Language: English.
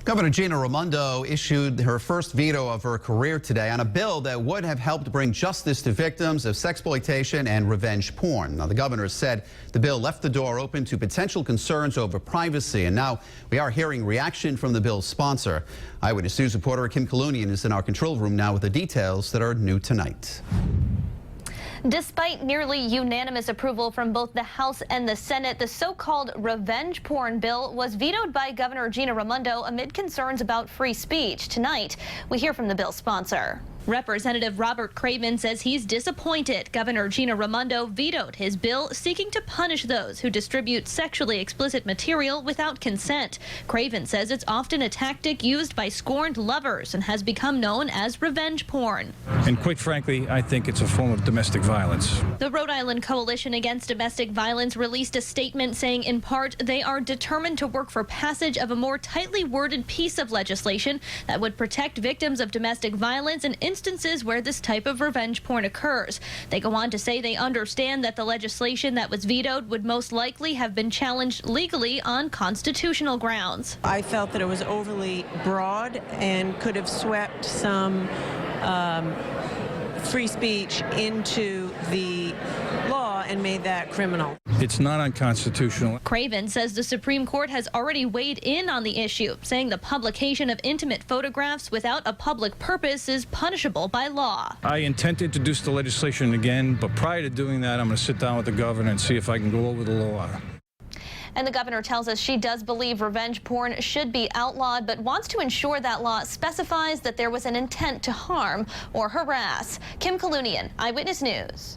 Governor Gina Raimondo issued her first veto of her career today on a bill that would have helped bring justice to victims of sexploitation and revenge porn. Now, the governor said the bill left the door open to potential concerns over privacy, and now we are hearing reaction from the bill's sponsor. Eyewitness News reporter Kim Kalunian is in our control room now with the details that are new tonight. Despite nearly unanimous approval from both the House and the Senate, the so-called revenge porn bill was vetoed by Governor Gina Raimondo amid concerns about free speech. Tonight, we hear from the bill's sponsor. Representative Robert Craven says he's disappointed Governor Gina Raimondo vetoed his bill seeking to punish those who distribute sexually explicit material without consent. Craven says it's often a tactic used by scorned lovers and has become known as revenge porn. And quite frankly, I think it's a form of domestic violence. The Rhode Island Coalition Against Domestic Violence released a statement saying in part they are determined to work for passage of a more tightly worded piece of legislation that would protect victims of domestic violence and instances where this type of revenge porn occurs. They go on to say they understand that the legislation that was vetoed would most likely have been challenged legally on constitutional grounds. I felt that it was overly broad and could have swept some free speech into the law and made that criminal. It's not unconstitutional. Craven says the Supreme Court has already weighed in on the issue, saying the publication of intimate photographs without a public purpose is punishable by law. I intend to introduce the legislation again, but prior to doing that, I'm going to sit down with the governor and see if I can go over the law. And the governor tells us she does believe revenge porn should be outlawed, but wants to ensure that law specifies that there was an intent to harm or harass. Kim Kalunian, Eyewitness News.